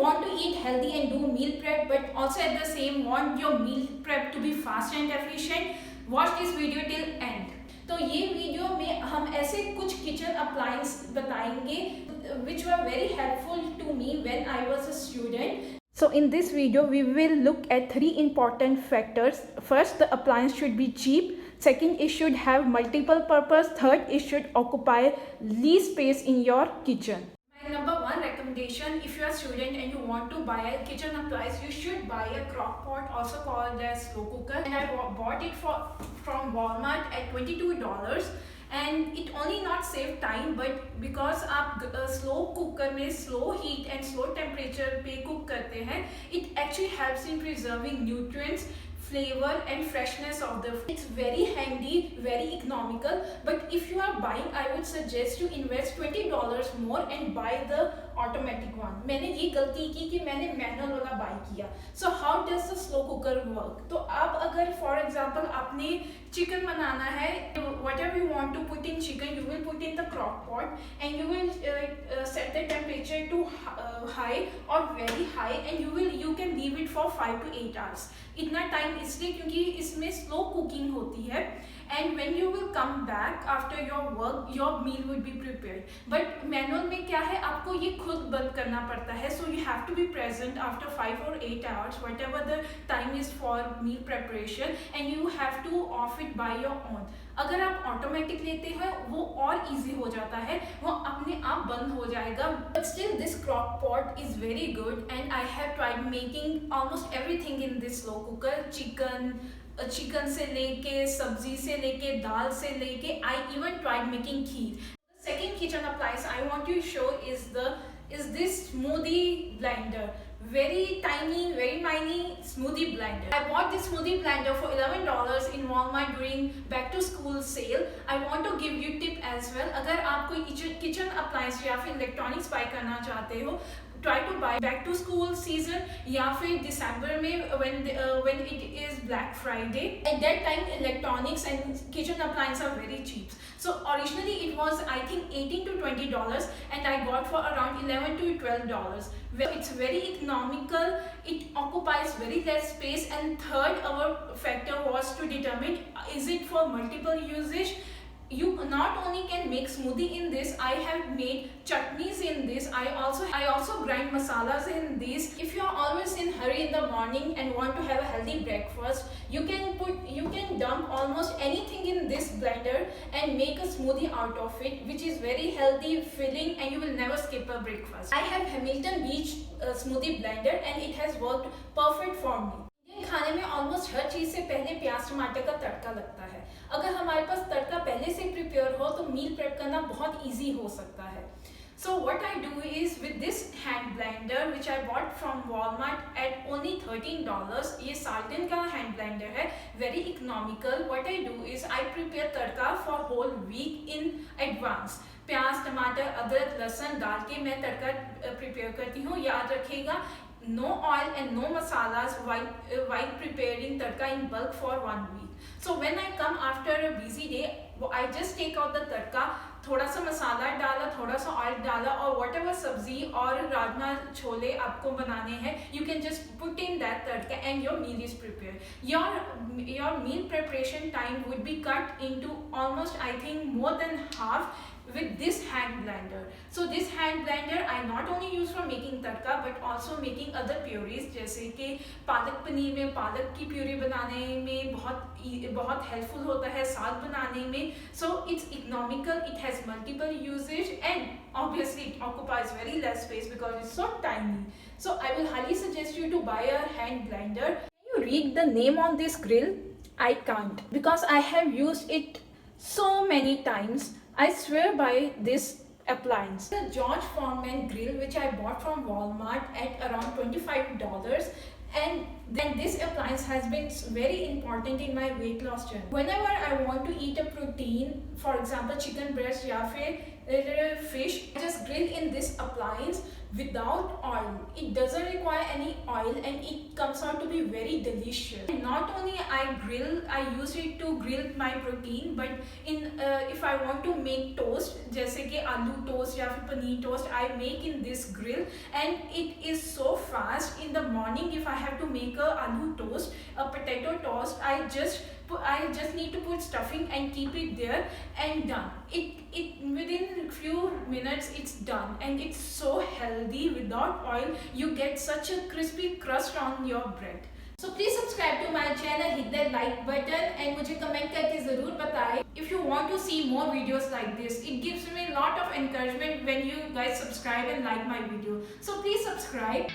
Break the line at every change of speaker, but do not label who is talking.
want to eat healthy and do meal prep, but also at the same want your meal prep to be fast and efficient, watch this video till end. तो ये video में हम ऐसे कुछ kitchen appliance बताएंगे which were very helpful to me when I was a student. So in this video we will look at three important factors. First, the appliance should be cheap. Second, it should have multiple purpose. Third, it should occupy least space in your kitchen. My number one recommendation, if you are a student and you want to buy a kitchen appliance, you should buy a crock pot, also called as slow cooker. And I bought it from Walmart at $22. And it only not save time, but because आप slow cooker में slow heat and slow temperature पे cook करते हैं, it actually helps in preserving nutrients, flavor and freshness of the food. It's very handy, very economical, but if you are buying, I would suggest to invest $20 more and buy the automatic one. मैंने ये गलती की कि मैंने manual वाला bye किया. So how does the slow cooker work? तो आप अगर for example आपने चिकन बनाना है, whatever you want to put in chicken, you will put in the crock pot and you will set the temperature to high or very high, and you can leave it for 5 to 8 hours. इतना time इसलिए क्योंकि इसमें slow cooking होती है. And when you will come back after your work, your meal would be prepared. But manual में क्या है, आपको ये खुद बंद करना पड़ता है. So you have to be present after 5 or 8 hours, whatever the time is for meal preparation, and you have to off it by your own. अगर आप ऑटोमेटिक लेते हैं वो और इजी हो जाता है, वो अपने आप बंद हो जाएगा. But still this crock pot is very good and I have tried making almost everything in this slow cooker. Chicken से लेके सब्जी से लेके दाल से लेके I even tried making kheer. The second kitchen appliance I want to show is this smoothie blender. Very tiny, very mini smoothie blender. I bought this smoothie blender for $11 in Walmart during back to school sale. I want to give you tip as well. अगर आप कोई kitchen appliance या फिर electronics buy करना चाहते हो, try to buy back to school season या फिर December में when it is Black Friday. At that time electronics and kitchen appliances are very cheap. So originally it was I think $18 to $20 and I got for around $11 to $12. It's very economical, it occupies very less space, and third our factor was to determine is it for multiple usage. You not only can make smoothie in this, I have made chutneys in this. I also grind masalas in this. If you are always in hurry in the morning and want to have a healthy breakfast, you can dump almost anything in this blender and make a smoothie out of it, which is very healthy, filling, and you will never skip a breakfast. I have Hamilton Beach smoothie blender and it has worked perfect for me. खाने में almost हर चीज़ से पहले प्याज टमाटर का तड़का लगता है. अगर हमारे पास तड़का पहले से प्रिपेयर हो तो मील प्रेप करना बहुत इजी हो सकता है. So what I do is with this hand blender which I bought from Walmart at only $13. ये Salton का hand blender है, very economical. What I do is I prepare tadka for whole week in advance. प्याज टमाटर अदरक लहसुन डाल के मैं तड़का प्रिपेयर करती हूँ. याद रखिएगा, no oil and no masalas while preparing tadka in bulk for 1 week. So when I come after a busy day, I just take out the tadka, थोड़ा सा मसाला डाला, थोड़ा सा ऑयल डाला, और whatever सब्जी और राजमा छोले आपको बनाने हैं, you can just put in that tadka and your meal is prepared. Your meal preparation time would be cut into almost I think more than half with this hand blender. So this hand blender I not only use for making tadka but also making other purees, जैसे कि पालक पनीर में पालक की puree बनाने में बहुत helpful होता है, साग बनाने में. So it's economical, it has multiple usage, and obviously it occupies very less space because it's so tiny. So I will highly suggest you to buy a hand blender. Can you read the name on this grill? I can't, because I have used it so many times. I swear by this appliance. The George Foreman grill which I bought from Walmart at around $25, and then this appliance has been very important in my weight loss journey. Whenever I want to eat a protein, for example chicken breast या फिर fish, I just grill in this appliance without oil. It doesn't require any oil and it comes out to be very delicious. And not only I use it to grill my protein, but if I want to make toast, जैसे कि आलू toast या फिर paneer toast, I make in this grill and it is so fast. In the morning, if I have to make a aloo toast, a potato toast, I just need to put stuffing and keep it there and done. It within few minutes it's done, and it's so healthy. Without oil, you get such a crispy crust on your bread. So please subscribe to my channel, hit that like button and मुझे comment करके ज़रूर बताएं if you want to see more videos like this. It gives me a lot of encouragement when you guys subscribe and like my video. So please subscribe.